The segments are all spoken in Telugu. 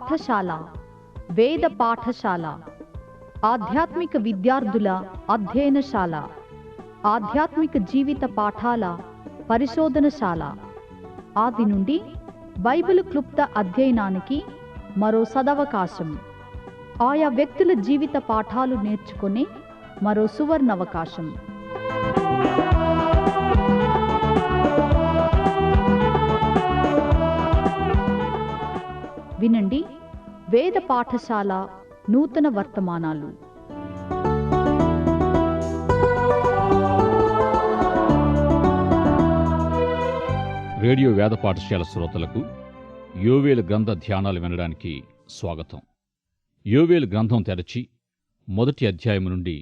పాఠశాల, వేద పాఠశాల, ఆధ్యాత్మిక విద్యార్థుల అధ్యయనశాల, ఆధ్యాత్మిక జీవిత పాఠాల పరిశోధనశాల. ఆది నుండి బైబిల్ క్లుప్త అధ్యయనానికి మరో సదవకాశం. ఆయా వ్యక్తుల జీవిత పాఠాలు నేర్చుకునే మరో సువర్ణవకాశం. వినండి వేద పాఠశాల నూతన వర్తమానాలు. రేడియో వేద పాఠశాల శ్రోతలకు యోవేలు గ్రంథ ధ్యానాలు వినడానికి స్వాగతం. యోవేలు గ్రంథం తెరచి మొదటి అధ్యాయం నుండి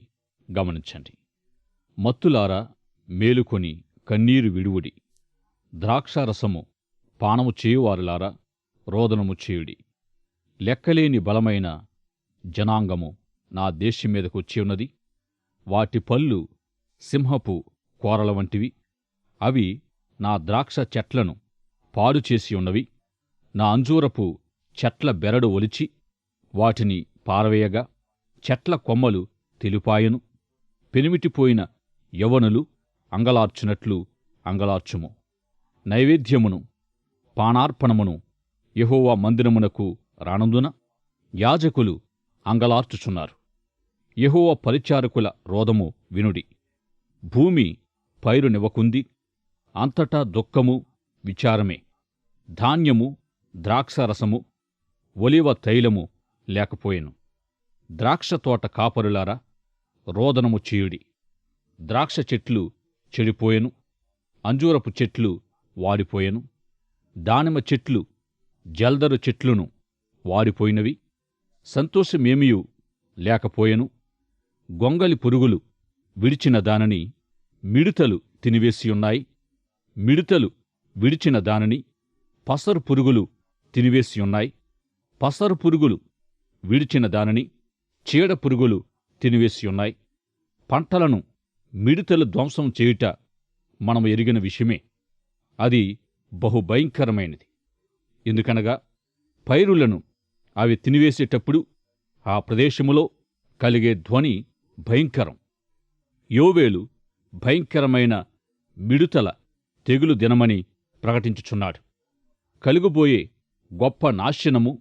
గమనించండి. మత్తులారా మేలుకొని కన్నీరు విడువుడి, ద్రాక్షారసము పానము చేయువారులారా రోదనము చేయుడి. లెక్కలేని బలమైన జనాంగము నా దేశం మీదకు వచ్చి ఉన్నది. వాటి పళ్ళు సింహపు కోరల వంటివి. అవి నా ద్రాక్ష చెట్లను పాడు చేసి ఉన్నవి. నా అంజూరపు చెట్ల బెరడు ఒలిచి వాటిని పారవేయగా చెట్ల కొమ్మలు తెలిపాయను. పెనిమిటిపోయిన యవనులు అంగలార్చునట్లు అంగలార్చుము. నైవేద్యమును పానార్పణమును యెహోవా మందిరమునకు రానందున యాజకులు అంగలార్చుచున్నారు. యెహోవా పరిచారకుల రోదము వినుడి. భూమి పైరునివ్వకుంది, అంతటా దుఃఖము విచారమే. ధాన్యము ద్రాక్షరసము ఒలివ తైలము లేకపోయెను. ద్రాక్ష తోట కాపరులారా రోదనము చేయుడి. ద్రాక్ష చెట్లు చెడిపోయెను, అంజూరపు చెట్లు వాడిపోయెను, దానిమ్మ చెట్లు జల్దరు చెట్లును వాడిపోయినవి. సంతోషమేమియూ లేకపోయెను. గొంగలి పురుగులు విడిచిన దానిని మిడుతలు తినివేసియున్నాయి. మిడుతలు విడిచిన దానిని పసరు పురుగులు తినివేసియున్నాయి. పసరు పురుగులు విడిచిన దానిని చీడ పురుగులు తినివేసియున్నాయి. పంటలను మిడుతలు ధ్వంసం చేయుట మనము ఎరిగిన విషయమే. అది బహుభయంకరమైనది. ఎందుకనగా పైరులను అవి తినివేసేటప్పుడు ఆ ప్రదేశములో కలిగే ధ్వని భయంకరం. యోవేలు భయంకరమైన మిడుతల తెగులు దినమని ప్రకటించుచున్నాడు. కలుగుబోయే గొప్ప నాశనము,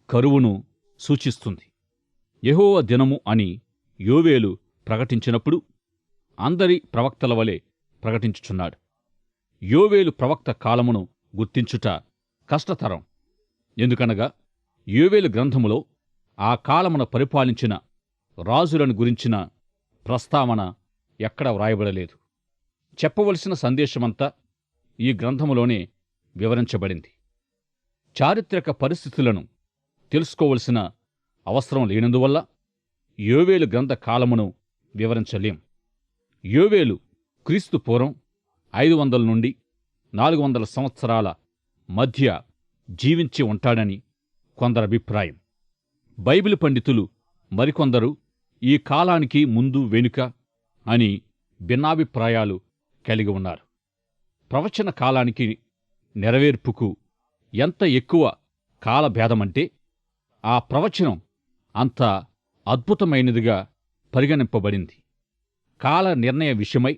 కరువును సూచిస్తుంది. యెహోవా దినము అని యోవేలు ప్రకటించినప్పుడు అందరి ప్రవక్తల వలె ప్రకటించుచున్నాడు. యోవేలు ప్రవక్త కాలమును గుర్తించుట కష్టతరం. ఎందుకనగా యోవేలు గ్రంథములో ఆ కాలమున పరిపాలించిన రాజులను గురించిన ప్రస్తావన ఎక్కడ వ్రాయబడలేదు. చెప్పవలసిన సందేశమంతా ఈ గ్రంథములోనే వివరించబడింది. చారిత్రక పరిస్థితులను తెలుసుకోవలసిన అవసరం లేనందువల్ల యోవేలు గ్రంథ కాలమును వివరించలేం. యోవేలు క్రీస్తు పూర్వం 500 నుండి 400 సంవత్సరాల మధ్య జీవించి ఉంటాడని కొందరి అభిప్రాయం. బైబిల్ పండితులు మరికొందరు ఈ కాలానికి ముందు వెనుక అని భిన్నాభిప్రాయాలు కలిగి ఉన్నారు. ప్రవచన కాలానికి నెరవేర్పుకు ఎంత ఎక్కువ కాలభేదమంటే ఆ ప్రవచనం అంత అద్భుతమైనదిగా పరిగణింపబడింది. కాల నిర్ణయ విషయమై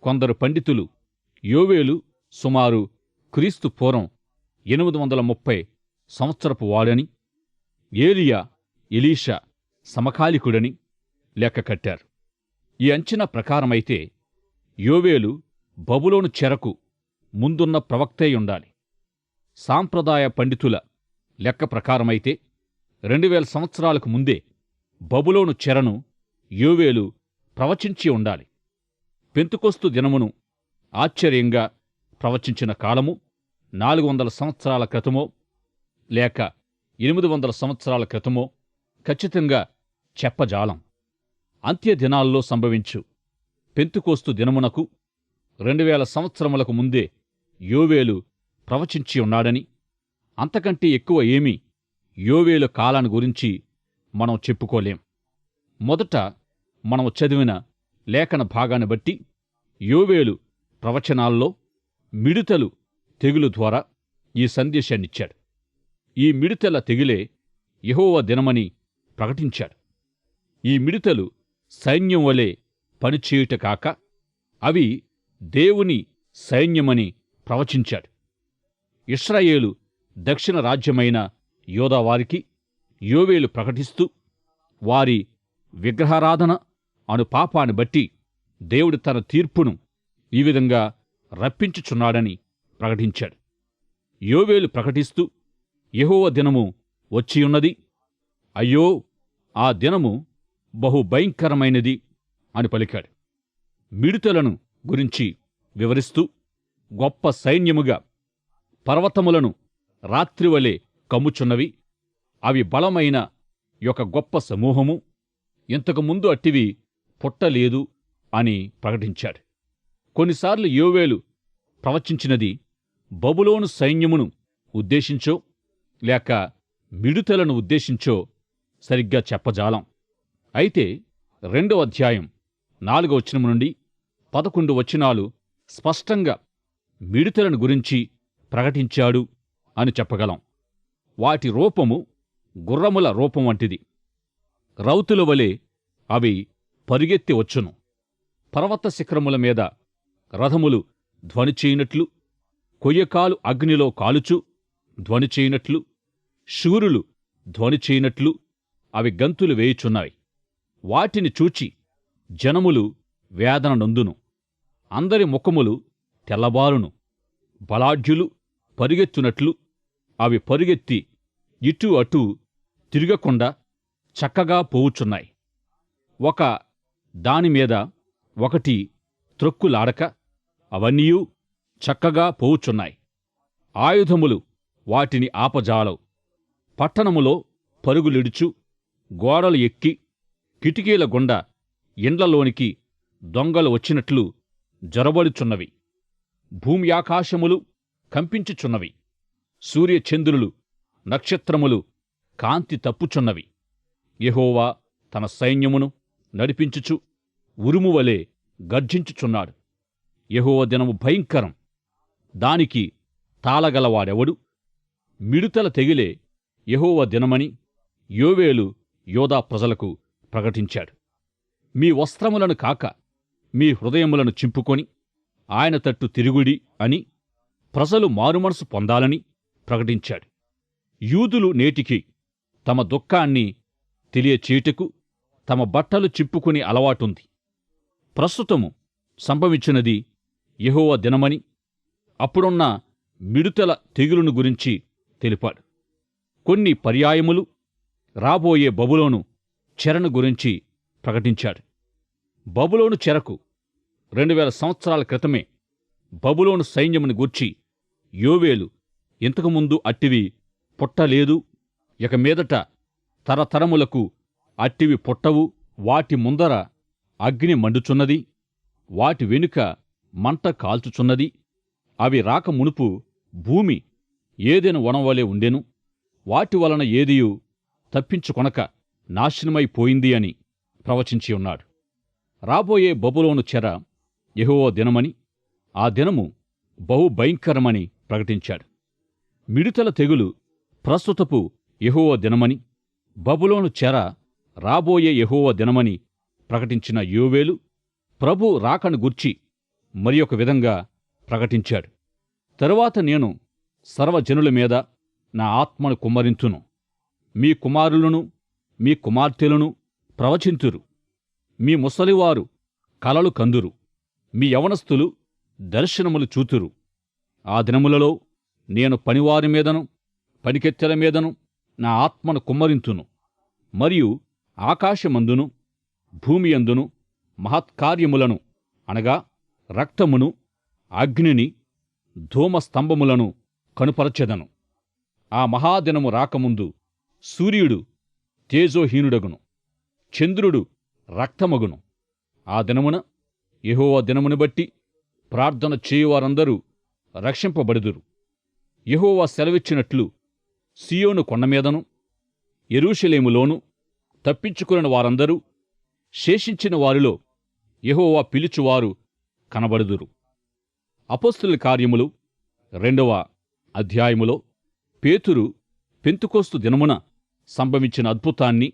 కొందరు పండితులు యోవేలు సుమారు క్రీస్తు పూర్వం 830 సంవత్సరపు వాడని, ఏలియా ఎలీషా సమకాలికుడని లెక్క కట్టారు. ఈ అంచనా ప్రకారమైతే యోవేలు బబులోను చెరకు ముందున్న ప్రవక్తే ఉండాలి. సాంప్రదాయ పండితుల లెక్క ప్రకారమైతే 2000 సంవత్సరాలకు ముందే బబులోను చెరను యోవేలు ప్రవచించి ఉండాలి. పెంతుకొస్తు దినమును ఆశ్చర్యంగా ప్రవచించిన కాలము 400 సంవత్సరాల క్రితమో లేక 800 సంవత్సరాల క్రితమో ఖచ్చితంగా చెప్పజాలం. అంత్యదినాల్లో సంభవించు పెంతుకోస్తు దినమునకు 2000 సంవత్సరములకు ముందే యోవేలు ప్రవచించి ఉన్నాడని, అంతకంటే ఎక్కువ ఏమీ యోవేలు కాలాన్ని గురించి మనం చెప్పుకోలేం. మొదట మనం చదివిన లేఖన భాగాన్ని బట్టి యోవేలు ప్రవచనాల్లో మిడుతలు తెగులు ద్వారా ఈ సందేశాన్నిచ్చాడు. ఈ మిడతల తెగులే యెహోవా దినమని ప్రకటించాడు. ఈ మిడతలు సైన్యం వలె పనిచేయుట కాక అవి దేవుని సైన్యమని ప్రవచించాడు. ఇశ్రాయేలు దక్షిణ రాజ్యమైన యోదావారికి యోవేలు ప్రకటిస్తూ వారి విగ్రహారాధన అను పాపాన్ని బట్టి దేవుడు తన తీర్పును ఈ విధంగా రప్పించుచున్నాడని ప్రకటించాడు. యోవేలు ప్రకటిస్తూ యెహోవా దినము వచ్చియున్నది, అయ్యో ఆ దినము బహు భయంకరమైనది అని పలికాడు. మిడతలను గురించి వివరిస్తూ గొప్ప సైన్యముగా పర్వతములను రాత్రివలె కమ్ముచున్నవి, అవి బలమైన యొక్క గొప్ప సమూహము, ఇంతకుముందు అట్టివి పుట్టలేదు అని ప్రకటించాడు. కొన్నిసార్లు యోవేలు ప్రవచించినది బబులోను సైన్యమును ఉద్దేశించో లేక మిడతలను ఉద్దేశించో సరిగ్గా చెప్పజాలం. అయితే 2వ అధ్యాయం 4వ వచనం నుండి 11 వచనాలు స్పష్టంగా మిడతలను గురించి ప్రకటించాడు అని చెప్పగలం. వాటి రూపము గుర్రముల రూపం వంటిది. రౌతుల వలె అవి పరుగెత్తి వచ్చును. పర్వత శిఖరముల మీద రథములు ధ్వని చేయునట్లు, కొయ్యకాలు అగ్నిలో కాలుచు ధ్వని చేయునట్లు, శూరులు ధ్వని చేయునట్లు అవి గంతులు వేయుచున్నాయి. వాటిని చూచి జనములు వేదన నొందును. అందరి ముఖములు తెల్లబారును. బలాఢ్యులు పరుగెత్తునట్లు అవి పరుగెత్తి ఇటు అటు తిరగకుండా చక్కగా పోవుచున్నాయి. ఒక దానిమీద ఒకటి త్రొక్కులాడక అవన్నీయూ చక్కగా పోవుచున్నాయి. ఆయుధములు వాటిని ఆపజాలవు. పట్టణములో పరుగులిడుచు గోడలు ఎక్కి కిటికీల గుండా ఇండ్లలోనికి దొంగలు వచ్చినట్లు జొరబడుచున్నవి. భూమి ఆకాశములు కంపించుచున్నవి. సూర్యచంద్రులు నక్షత్రములు కాంతి తప్పుచున్నవి. యెహోవా తన సైన్యమును నడిపించుచు ఉరుమువలే గర్జించుచున్నాడు. యెహోవా దినము భయంకరం, దానికి తాళగలవాడెవడు? మిడతల తెగిలే యెహోవా దినమని యోవేలు యోదా ప్రజలకు ప్రకటించాడు. మీ వస్త్రములను కాక మీ హృదయములను చింపుకొని ఆయన తట్టు తిరుగుడి అని ప్రజలు మారుమనసు పొందాలని ప్రకటించాడు. యూదులు నేటికి తమ దుఃఖాన్ని తెలియచేయుటకు తమ బట్టలు చింపుకుని అలవాటుంది. ప్రస్తుతము సంభవించినది యెహోవా దినమని అప్పుడున్న మిడతల తెగులును గురించి తెలిపాడు. కొన్ని పర్యాయములు రాబోయే బబులోను చెరను గురించి ప్రకటించాడు. బబులోను చెరకు 2000 సంవత్సరాల క్రితమే బబులోను సైన్యమును గూర్చి యోవేలు ఇంతకుముందు అట్టివి పుట్టలేదు, ఇక మీదట తరతరములకు అట్టివి పుట్టవు, వాటి ముందర అగ్ని మండుచున్నది, వాటి వెనుక మంట కాల్చుచున్నది, అవి రాక మునుపు భూమి ఏదెను వనవలే ఉండెను, వాటి వలన ఏదియూ తప్పించుకొనక నాశనమైపోయింది అని ప్రవచించి ఉన్నాడు. రాబోయే బబులోను చెర యెహోవా దినమని, ఆ దినము బహు భయంకరమని ప్రకటించాడు. మిడతల తెగులు ప్రస్తుతపు యెహోవా దినమని, బబులోను చెర రాబోయే యెహోవా దినమని ప్రకటించిన యోవేలు ప్రభు రాకను గూర్చి మరి ఒక విధంగా ప్రకటించాడు. తరువాత నేను సర్వజనుల మీద నా ఆత్మను కుమ్మరింతును. మీ కుమారులను మీ కుమార్తెలను ప్రవచింతురు. మీ ముసలివారు కలలు కందురు. మీ యవనస్తులు దర్శనములు చూతురు. ఆ దినములలో నేను పనివారి మీదను పనికెత్తెల మీదను నా ఆత్మను కుమ్మరింతును. మరియు ఆకాశమందును భూమియందును మహత్కార్యములను అనగా రక్తమును, అగ్నిని, ధూమస్తంభములను కనుపరచెదను. ఆ మహాదినము రాకముందు సూర్యుడు తేజోహీనుడగును, చంద్రుడు రక్తమగును. ఆ దినమున యెహోవా దినమును బట్టి ప్రార్థన చేయువారందరూ రక్షింపబడుదురు. యెహోవా సెలవిచ్చినట్లు సీయోను కొండమీదను యెరూషలేములోను తప్పించుకుని వారందరూ, శేషించిన వారిలో యెహోవా పిలుచువారు కనబడుదురు. అపొస్తలుల కార్యములు 2వ అధ్యాయములో పేతురు పెంతుకోస్తు దినమున సంభవించిన అద్భుతాన్ని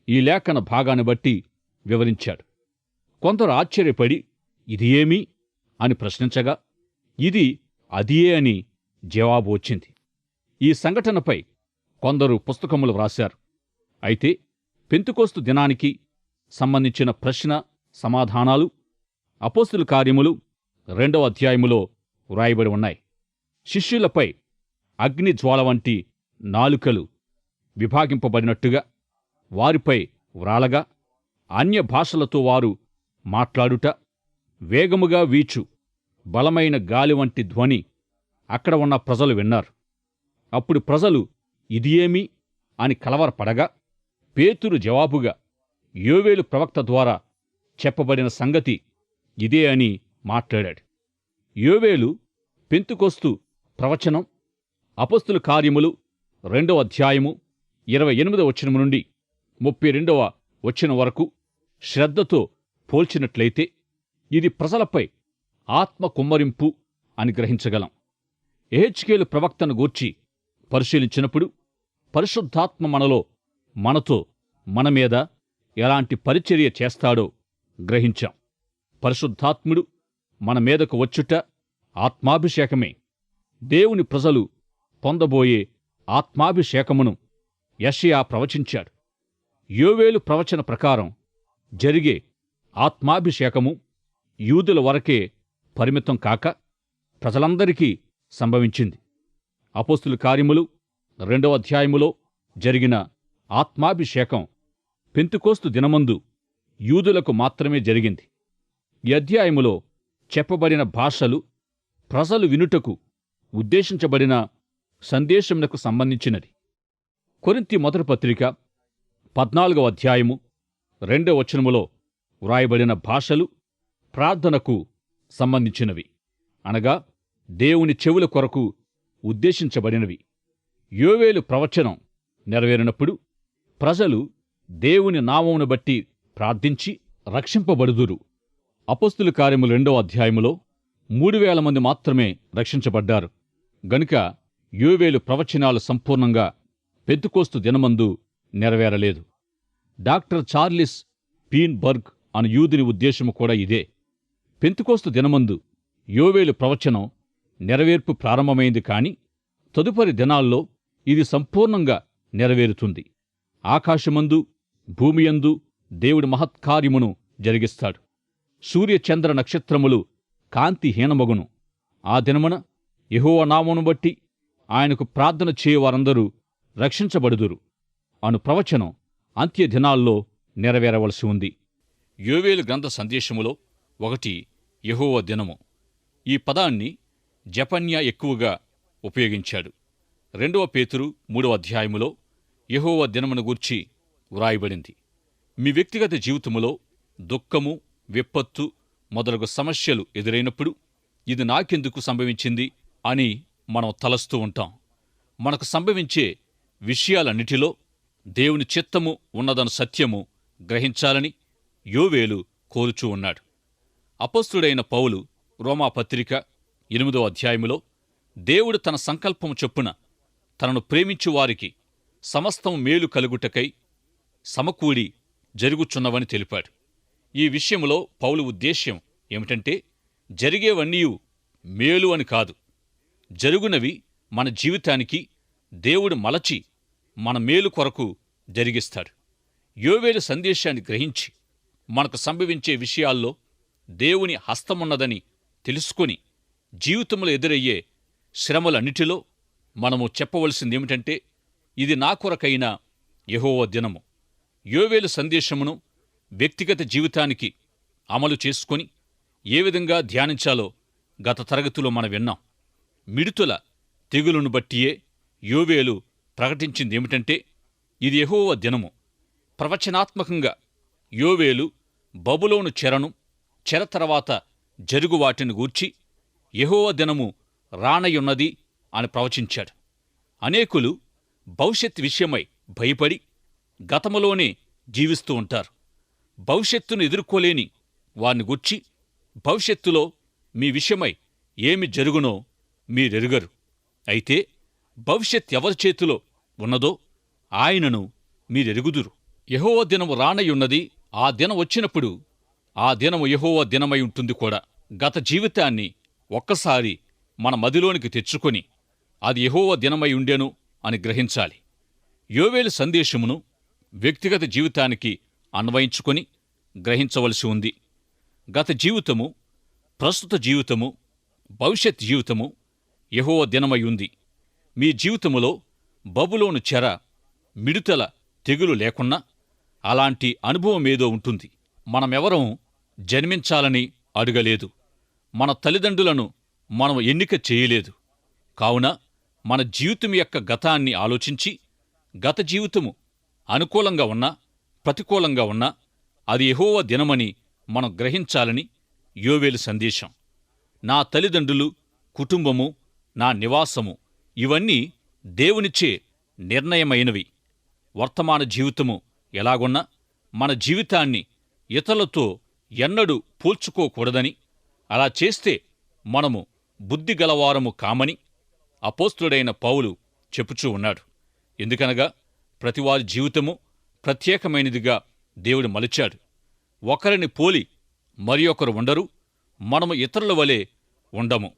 ఈ లేఖన భాగాన్ని బట్టి వివరించాడు. కొందరు ఆశ్చర్యపడి ఇది ఏమి అని ప్రశ్నించగా ఇది అదియే అని జవాబు వచ్చింది. ఈ సంఘటనపై కొందరు పుస్తకములు వ్రాశారు. అయితే పెంతుకోస్తు దినానికి సంబంధించిన ప్రశ్న సమాధానాలు అపోస్తలుల కార్యములు 2వ అధ్యాయములో వ్రాయబడి ఉన్నాయి. శిష్యులపై అగ్ని జ్వాల వంటి నాలుకలు విభాగింపబడినట్టుగా వారిపై వ్రాలగా అన్య భాషలతో వారు మాట్లాడుట, వేగముగా వీచు బలమైన గాలి వంటి ధ్వని అక్కడ ఉన్న ప్రజలు విన్నారు. అప్పుడు ప్రజలు ఇది ఏమి అని కలవరపడగా పేతురు జవాబుగా యోవేలు ప్రవక్త ద్వారా చెప్పబడిన సంగతి ఇదే అని మాట్లాడాడు. యోవేలు పెంతుకోస్తు ప్రవచనం అపోస్తలుల కార్యములు 2వ అధ్యాయము 28వ వచనం నుండి 32వ వచనం వరకు శ్రద్ధతో పోల్చినట్లయితే ఇది ప్రజలపై ఆత్మ కుమ్మరింపు అని గ్రహించగలం. యెహెజ్కేలు ప్రవక్తను గూర్చి పరిశీలించినప్పుడు పరిశుద్ధాత్మ మనతో మన మీద ఎలాంటి పరిచర్య చేస్తాడో గ్రహించాం. పరిశుద్ధాత్ముడు మన మీదకు వచ్చుట ఆత్మాభిషేకమే. దేవుని ప్రజలు పొందబోయే ఆత్మాభిషేకమును యెషయా ప్రవచించాడు. యోవేలు ప్రవచన ప్రకారం జరిగే ఆత్మాభిషేకము యూదుల వరకే పరిమితం కాక ప్రజలందరికీ సంభవించింది. అపోస్తలుల కార్యములు 2వ అధ్యాయములో జరిగిన ఆత్మాభిషేకం పెంతుకోస్తు దినమందు యూదులకు మాత్రమే జరిగింది. ఈ అధ్యాయములో చెప్పబడిన భాషలు ప్రజలు వినుటకు ఉద్దేశించబడిన సందేశమునకు సంబంధించినది. కొరింథీ మొదటి పత్రిక 14వ అధ్యాయము 2వ వచనములో వ్రాయబడిన భాషలు ప్రార్థనకు సంబంధించినవి, అనగా దేవుని చెవుల కొరకు ఉద్దేశించబడినవి. యోవేలు ప్రవచనం నెరవేరినప్పుడు ప్రజలు దేవుని నామమును బట్టి ప్రార్థించి రక్షింపబడుదురు. అపోస్తలుల కార్యములు 2వ అధ్యాయములో 3000 మంది మాత్రమే రక్షించబడ్డారు. గనుక యోవేలు ప్రవచనాలు సంపూర్ణంగా పెంతుకోస్తు దినమందు నెరవేరలేదు. డాక్టర్ చార్లిస్ పీన్బర్గ్ అను యూదుని ఉద్దేశము కూడా ఇదే. పెంతుకోస్తు దినమందు యోవేలు ప్రవచనం నెరవేర్పు ప్రారంభమైంది, కాని తదుపరి దినాల్లో ఇది సంపూర్ణంగా నెరవేరుతుంది. ఆకాశమందు భూమియందు దేవుడి మహత్కార్యమును జరిగిస్తాడు. సూర్యచంద్ర నక్షత్రములు కాంతిహీనమగును. ఆ దినమున యెహోవా నామమును బట్టి ఆయనకు ప్రార్థన చేయవారందరూ రక్షించబడుదురు అను ప్రవచనం అంత్యదినాల్లో నెరవేరవలసి ఉంది. యోవేలు గ్రంథ సందేశములో 1 యెహోవా దినము. ఈ పదాన్ని జపన్యా ఎక్కువగా ఉపయోగించాడు. 2వ పేతురు 3వ అధ్యాయములో యెహోవా దినమును గూర్చి వ్రాయబడింది. మీ వ్యక్తిగత జీవితములో దుఃఖము, విపత్తు మొదలగు సమస్యలు ఎదురైనప్పుడు ఇది నాకెందుకు సంభవించింది అని మనం తలస్తూ ఉంటాం. మనకు సంభవించే విషయాలన్నిటిలో దేవుని చిత్తము ఉన్నదను సత్యము గ్రహించాలని యోవేలు కోరుచూ ఉన్నాడు. అపోస్తలుడైన పౌలు రోమాపత్రిక 8వ అధ్యాయములో దేవుడు తన సంకల్పము చొప్పున తనను ప్రేమించు వారికి సమస్తం మేలు కలుగుటకై సమకూడి జరుగుచున్నవని తెలిపాడు. ఈ విషయములో పౌలు ఉద్దేశ్యం ఏమిటంటే జరిగేవన్నీయు మేలు అని కాదు, జరుగునవి మన జీవితానికి దేవుడు మలచి మన మేలు కొరకు జరిగిస్తాడు. యోవేలు సందేశాన్ని గ్రహించి మనకు సంభవించే విషయాల్లో దేవుని హస్తమున్నదని తెలుసుకొని జీవితంలో ఎదురయ్యే శ్రమలన్నిటిలో మనము చెప్పవలసిందేమిటంటే ఇది నా కొరకైన యెహోవా దినము. యోవేలు సందేశమును వ్యక్తిగత జీవితానికి అమలు చేసుకొని ఏ విధంగా ధ్యానించాలో గత తరగతిలో మనం విన్నాం. మిడుతుల తెగులును బట్టియే యోవేలు ప్రకటించిందేమిటంటే ఇది యెహోవా దినము. ప్రవచనాత్మకంగా యోవేలు బబులోను చెర తర్వాత జరుగు వాటిని గూర్చి యెహోవా దినము రానయున్నది అని ప్రవచించాడు. అనేకులు భవిష్యత్ విషయమై భయపడి గతములోనే జీవిస్తూ ఉంటారు. భవిష్యత్తును ఎదుర్కోలేని వారిని గూర్చి భవిష్యత్తులో మీ విషయమై ఏమి జరుగునో మీరెరుగరు. అయితే భవిష్యత్ ఎవరి చేతిలో ఉన్నదో ఆయనను మీరెరుగుదురు. యెహోవా దినము రానయ్యున్నది. ఆ దినం వచ్చినప్పుడు ఆ దినము యెహోవా దినమై ఉంటుంది కూడా. గత జీవితాన్ని ఒక్కసారి మన మదిలోనికి తెచ్చుకొని అది యెహోవా దినమై ఉండెను అని గ్రహించాలి. యోవేలు సందేశమును వ్యక్తిగత జీవితానికి అన్వయించుకొని గ్రహించవలసి ఉంది. గత జీవితము, ప్రస్తుత జీవితము, భవిష్యత్ జీవితము యెహోవా దినమై ఉంది. మీ జీవితములో బబులోను చెర, మిడుతల, తెగులు లేకున్నా అలాంటి అనుభవమేదో ఉంటుంది. మనమెవరం జన్మించాలని అడగలేదు. మన తల్లిదండ్రులను మనం ఎన్నిక చేయలేదు. కావున మన జీవితం యొక్క గతాన్ని ఆలోచించి గత జీవితము అనుకూలంగా ఉన్నా ప్రతికూలంగా ఉన్నా అది యెహోవా దినమని మనం గ్రహించాలని యోవేలు సందేశం. నా తల్లిదండ్రులు, కుటుంబము, నా నివాసము ఇవన్నీ దేవునిచే నిర్ణయమైనవి. వర్తమాన జీవితము ఎలాగున్నా మన జీవితాన్ని ఇతరులతో ఎన్నడూ పోల్చుకోకూడదని, అలా చేస్తే మనము బుద్ధిగలవారము కామని అపోస్తులుడైన పౌలు చెప్పుచూ ఉన్నాడు. ఎందుకనగా ప్రతివారి జీవితము ప్రత్యేకమైనదిగా దేవుడు మలిచాడు. ఒకరిని పోలి మరి ఒకరు ఉండరు, మనము ఇతరుల వలె ఉండము.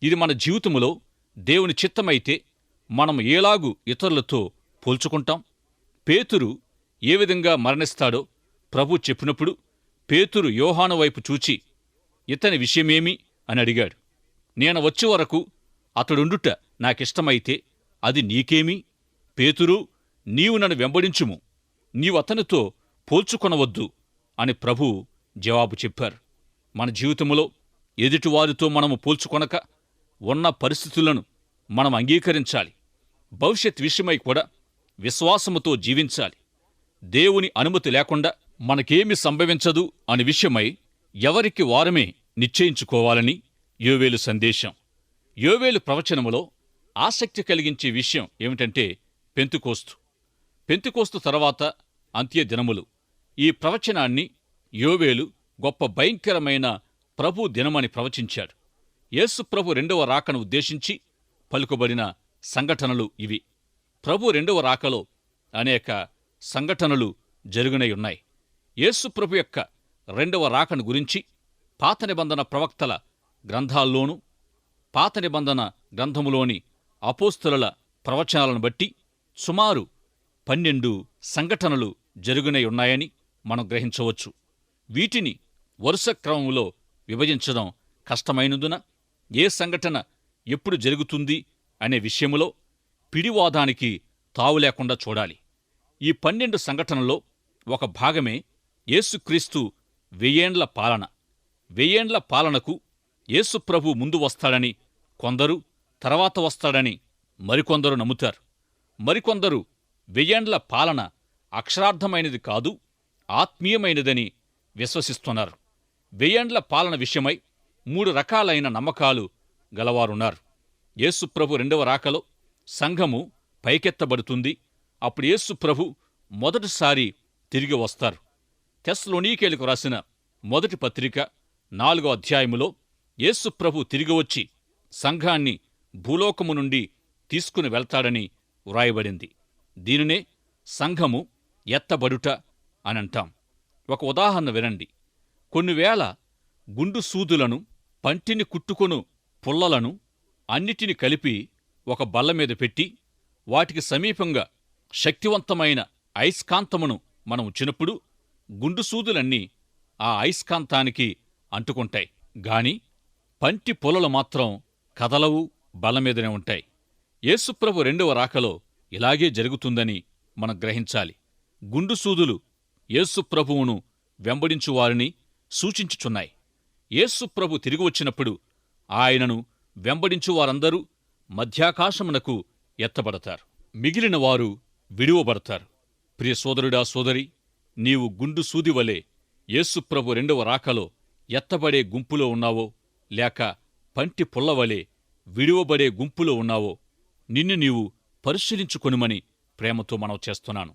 ఇది మన జీవితములో దేవుని చిత్తమైతే మనము ఏలాగు ఇతరులతో పోల్చుకుంటాం? పేతురు ఏ విధంగా మరణిస్తాడో ప్రభు చెప్పినప్పుడు పేతురు యోహాను వైపు చూచి ఇతని విషయమేమి అని అడిగాడు. నేను వచ్చే వరకు అతడుండుట నాకిష్టమైతే అది నీకేమి? పేతురు, నీవు నన్ను వెంబడించుము, నీవు అతనితో పోల్చుకొనవద్దు అని ప్రభువు జవాబు చెప్పారు. మన జీవితంలో ఎదుటివారితో మనము పోల్చుకొనక ఉన్న పరిస్థితులను మనం అంగీకరించాలి. భవిష్యత్ విషయమై కూడా విశ్వాసముతో జీవించాలి. దేవుని అనుమతి లేకుండా మనకేమి సంభవించదు అనే విషయమై ఎవరికి వారమే నిశ్చయించుకోవాలని యోవేలు సందేశం. యోవేలు ప్రవచనములో ఆసక్తి కలిగించే విషయం ఏమిటంటే పెంతెకోస్తు. పెంతెకోస్తు తర్వాత అంత్య దినములు. ఈ ప్రవచనాన్ని యోవేలు గొప్ప భయంకరమైన ప్రభు దినమని ప్రవచించాడు. యేసు ప్రభు రెండవ రాకను ఉద్దేశించి పలుకుబడిన సంఘటనలు ఇవి. ప్రభు రెండవ రాకలో అనేక సంఘటనలు జరుగునై. యేసు ప్రభు యొక్క రెండవ రాకను గురించి పాత నిబంధన ప్రవక్తల గ్రంథాల్లోనూ పాత నిబంధన గ్రంథములోని అపోస్తలుల ప్రవచనాలను బట్టి సుమారు 12 సంఘటనలు జరుగునై ఉన్నాయని మనం గ్రహించవచ్చు. వీటిని వరుస క్రమంలో విభజించడం కష్టమైనందున ఏ సంఘటన ఎప్పుడు జరుగుతుంది అనే విషయములో పిడివాదానికి తావులేకుండా చూడాలి. ఈ 12 సంఘటనలో ఒక భాగమే యేసుక్రీస్తు 1000 ఏండ్ల పాలన. 1000 ఏండ్ల పాలనకు యేసు ప్రభు ముందు వస్తాడని కొందరు, తర్వాత వస్తాడని మరికొందరు నమ్ముతారు. మరికొందరు 1000 ఏండ్ల పాలన అక్షరార్థమైనది కాదు, ఆత్మీయమైనదని విశ్వసిస్తున్నారు. 1000 ఏండ్ల పాలన విషయమై 3 రకాలైన నమ్మకాలు గలవారున్నారు. యేసు ప్రభు రెండవ రాకలో సంఘము పైకెత్తబడుతుంది. అప్పుడు యేసు ప్రభు మొదటిసారి తిరిగి వస్తారు. తెస్సలోనీకేయులకు రాసిన మొదటి పత్రిక 4వ అధ్యాయములో యేసు ప్రభు తిరిగి వచ్చి సంఘాన్ని భూలోకము నుండి తీసుకుని వెళ్తాడని వ్రాయబడింది. దీనినే సంఘము ఎత్తబడుట అనంటాం. ఒక ఉదాహరణ వినండి. కొన్నివేళ గుండు సూదులను, పంటిని కుట్టుకొను పుల్లలను అన్నిటిని కలిపి ఒక బల్ల మీద పెట్టి వాటికి సమీపంగా శక్తివంతమైన అయస్కాంతమును మనం ఉంచినప్పుడు గుండు సూదులన్నీ ఆ అయస్కాంతానికి అంటుకుంటాయి. గాని పంటి పొలలు మాత్రం కదలవు, బల్లమీదనే ఉంటాయి. యేసుప్రభు రెండవ రాకలో ఇలాగే జరుగుతుందని మనం గ్రహించాలి. గుండు సూదులు యేసుప్రభువును వెంబడించువారిని సూచించుచున్నాయి. యేసుప్రభు తిరిగి వచ్చినప్పుడు ఆయనను వెంబడించువారందరూ మధ్యాకాశమునకు ఎత్తబడతారు. మిగిలిన వారు విడువబడతారు. ప్రియ సోదరుడా, సోదరి, నీవు గుండు సూదివలే యేసుప్రభు రెండవ రాకలో ఎత్తబడే గుంపులో ఉన్నావో లేక పంటి పుల్లవలే విడువబడే గుంపులో ఉన్నావో నిన్ను నీవు పరిశీలించుకొనుమని ప్రేమతో మనవి చేస్తున్నాను.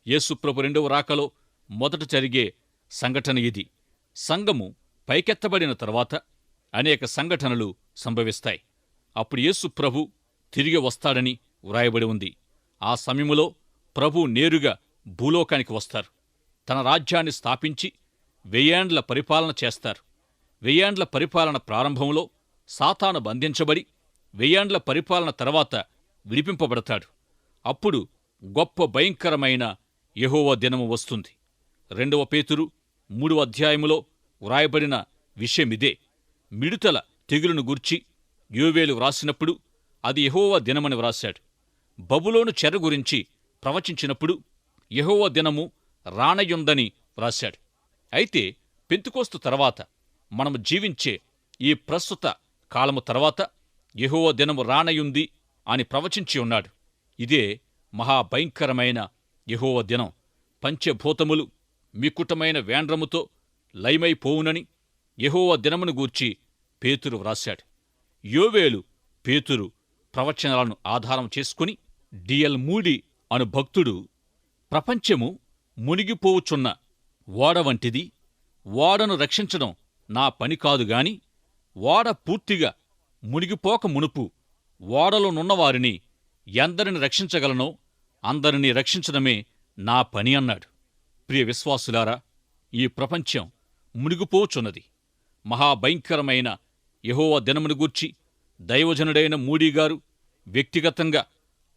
యేసుప్రభు రెండవ రాకలో మొదట జరిగే సంఘటన ఇది. సంఘము పైకెత్తబడిన తర్వాత అనేక సంఘటనలు సంభవిస్తాయి. అప్పుడు యేసుప్రభు తిరిగి వస్తాడని వ్రాయబడి ఉంది. ఆ సమయములో ప్రభు నేరుగా భూలోకానికి వస్తారు. తన రాజ్యాన్ని స్థాపించి 1000 ఏండ్ల పరిపాలన చేస్తారు. 1000 ఏండ్ల పరిపాలన ప్రారంభంలో సాతాను బంధించబడి 1000 ఏండ్ల పరిపాలన తర్వాత విడిపింపబడతాడు. అప్పుడు గొప్ప భయంకరమైన యెహోవా దినము వస్తుంది. 2 పేతురు 3వ అధ్యాయములో వ్రాయబడిన విషయమిదే. మిడుతల తెగులును గూర్చి యోవేలు వ్రాసినప్పుడు అది యెహోవా దినమని వ్రాశాడు. బబులోను చెర గురించి ప్రవచించినప్పుడు యెహోవా దినము రానయుందని వ్రాశాడు. అయితే పెంతెకోస్తు తర్వాత మనము జీవించే ఈ ప్రస్తుత కాలము తర్వాత యెహోవా దినము రానయుంది అని ప్రవచించి ఉన్నాడు. ఇదే మహాభయంకరమైన యెహోవా దినం. పంచభూతములు మికుటమైన వేండ్రముతో లయమైపోవునని యెహోవా దినమును గూర్చి పేతురు వ్రాశాడు. యోవేలు పేతురు ప్రవచనాలను ఆధారం చేసుకుని డిఎల్ మూడీ అను భక్తుడు ప్రపంచము మునిగిపోవుచున్న ఓడ వంటిది, ఓడను రక్షించడం నా పని కాదుగాని ఓడ పూర్తిగా మునిగిపోక మునుపు ఓడలోనున్నవారిని ఎందరిని రక్షించగలనో అందరినీ రక్షించడమే నా పని అన్నాడు. ప్రియ విశ్వాసులారా, ఈ ప్రపంచం మునిగిపోచున్నది. మహాభయంకరమైన యెహోవా దినమును గూర్చి దైవజనుడైన మూడీగారు వ్యక్తిగతంగా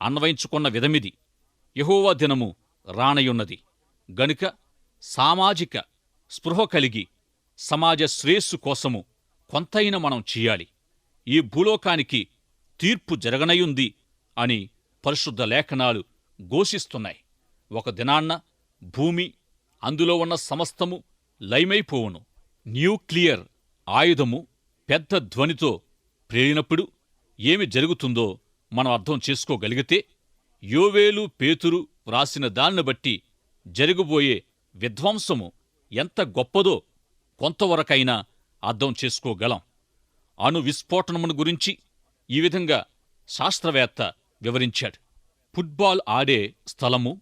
అన్వయించుకున్న విధమిది. యెహోవా దినము రానయున్నది గనుక సామాజిక స్పృహ కలిగి సమాజ శ్రేయస్సు కోసము కొంతైనా మనం చెయ్యాలి. ఈ భూలోకానికి తీర్పు జరగనయుంది అని పరిశుద్ధ లేఖనాలు ఘోషిస్తున్నాయి. ఒక దినాన్న భూమి అందులో ఉన్న సమస్తము లయమైపోవును. న్యూక్లియర్ ఆయుధము పెద్ద ధ్వనితో ప్రేరినప్పుడు ఏమి జరుగుతుందో మనం అర్థం చేసుకోగలిగితే యోవేలు పేతురు వ్రాసిన దాన్ని బట్టి జరగబోయే విధ్వంసము ఎంత గొప్పదో కొంతవరకైనా అర్థం చేసుకోగలం. అణు విస్ఫోటనమును గురించి ఈ విధంగా శాస్త్రవేత్త వివరించాడు. ఫుట్బాల్ ఆడే స్థలము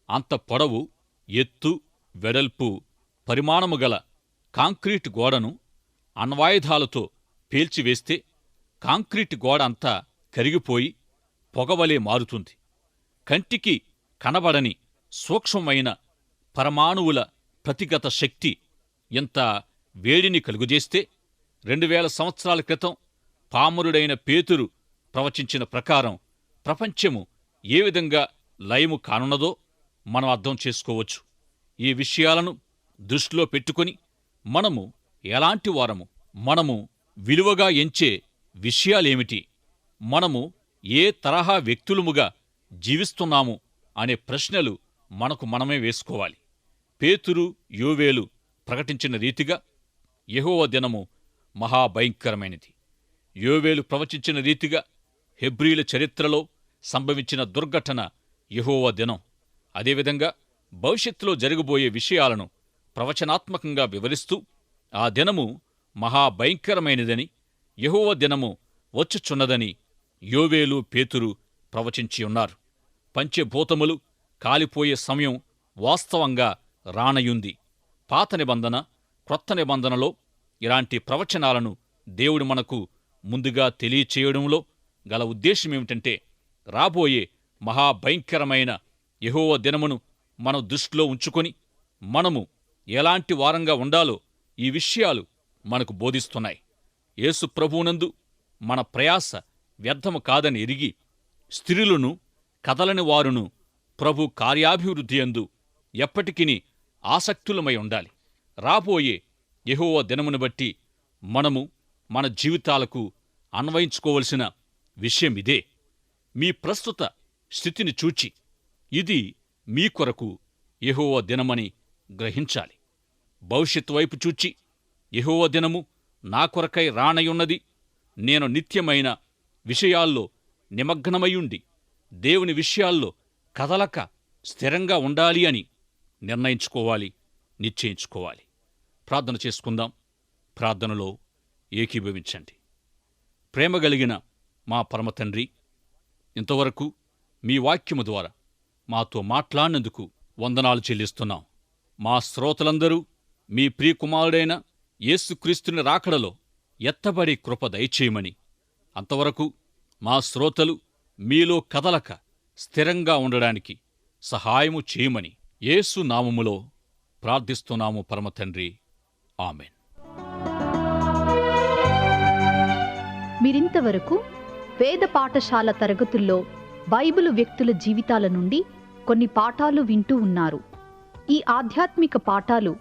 అంత పొడవు, ఎత్తు, వెడల్పు, పరిమాణము గల కాంక్రీటు గోడను అణ్వాయుధాలతో పేల్చివేస్తే కాంక్రీటు గోడ అంతా కరిగిపోయి పొగవలే మారుతుంది. కంటికి కనబడని సూక్ష్మమైన పరమాణువుల ప్రతిగత శక్తి ఇంత వేడిని కలుగజేస్తే 2000 సంవత్సరాల క్రితం పామరుడైన పేతురు ప్రవచించిన ప్రకారం ప్రపంచము ఏ విధంగా లయము కానున్నదో మనం అర్థం చేసుకోవచ్చు. ఈ విషయాలను దృష్టిలో పెట్టుకొని మనము ఎలాంటి వారము, మనము విలువగా ఎంచే విషయాలేమిటి, మనము ఏ తరహా వ్యక్తులముగా జీవిస్తున్నాము అనే ప్రశ్నలు మనకు మనమే వేసుకోవాలి. పేతురు, యోవేలు ప్రకటించిన రీతిగా యెహోవా దినము మహాభయంకరమైనది. యోవేలు ప్రవచించిన రీతిగా హెబ్రీల చరిత్రలో సంభవించిన దుర్ఘటన యెహోవా దినం. అదేవిధంగా భవిష్యత్తులో జరగబోయే విషయాలను ప్రవచనాత్మకంగా వివరిస్తూ ఆ దినము మహాభయంకరమైనదని, యెహోవా దినము వచ్చుచున్నదని యోవేలు, పేతురు ప్రవచించి ఉన్నారు. పంచభూతములు కాలిపోయే సమయం వాస్తవంగా రానయుంది. పాత నిబంధన, క్రొత్త నిబంధనలో ఇలాంటి ప్రవచనాలను దేవుడు మనకు ముందుగా తెలియచేయడంలో గల ఉద్దేశమేమిటంటే, రాబోయే మహాభయంకరమైన యెహోవా దినమును మనం దృష్టిలో ఉంచుకొని మనము ఎలాంటి వారంగా ఉండాలో ఈ విషయాలు మనకు బోధిస్తున్నాయి. యేసు ప్రభువునందు మన ప్రయాస వ్యర్థము కాదని ఎరిగి స్త్రీలను కదలని వారును ప్రభు కార్యాభివృద్ధి యందు ఎప్పటికినీ ఆసక్తులమై ఉండాలి. రాబోయే యెహోవా దినమును బట్టి మనము మన జీవితాలకు అన్వయించుకోవలసిన విషయమిదే. మీ ప్రస్తుత స్థితిని చూచి ఇది మీ కొరకు యెహోవా దినమని గ్రహించాలి. భవిష్యత్తు వైపు చూచి యెహోవా దినము నా కొరకై రానయున్నది, నేను నిత్యమైన విషయాల్లో నిమగ్నమయుండి దేవుని విషయాల్లో కదలక స్థిరంగా ఉండాలి అని నిర్ణయించుకోవాలి, నిశ్చయించుకోవాలి. ప్రార్థన చేసుకుందాం. ప్రార్థనలో ఏకీభవించండి. ప్రేమగలిగిన మా పరమతండ్రి, ఇంతవరకు మీ వాక్యము ద్వారా మాతో మాట్లాడినందుకు వందనాలు చెల్లిస్తున్నాం. మా శ్రోతలందరూ మీ ప్రియకుమారుడైన యేసుక్రీస్తుని రాకడలో ఎత్తబడి కృప దయచేయమని, అంతవరకు మా శ్రోతలు మీలో కదలక స్థిరంగా ఉండడానికి సహాయము చేయమని యేసు నామములో ప్రార్థిస్తున్నాము పరమ తండ్రి. ఆమెన్. మీరింతవరకు వేద పాఠశాల తరగతుల్లో బైబిలు వ్యక్తుల జీవితాల నుండి కొన్ని పాఠాలు వింటూ ఉన్నారు. ఈ ఆధ్యాత్మిక పాఠాలు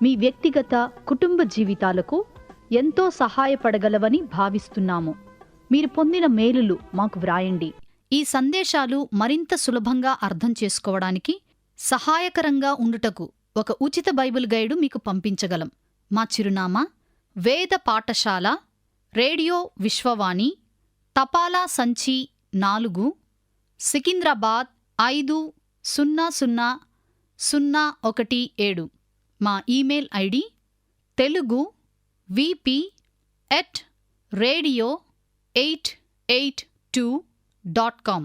మీ వ్యక్తిగత కుటుంబ జీవితాలకు ఎంతో సహాయపడగలవని భావిస్తున్నాము. మీరు పొందిన మేలులు మాకు వ్రాయండి. ఈ సందేశాలు మరింత సులభంగా అర్థం చేసుకోవడానికి సహాయకరంగా ఉండుటకు ఒక ఉచిత బైబిల్ గైడు మీకు పంపించగలం. మా చిరునామా: వేద పాఠశాల, రేడియో విశ్వవాణి, తపాలా సంచి 4, సికింద్రాబాద్ 500017. మా ఈమెయిల్ ఐడి telugu@radio882.com.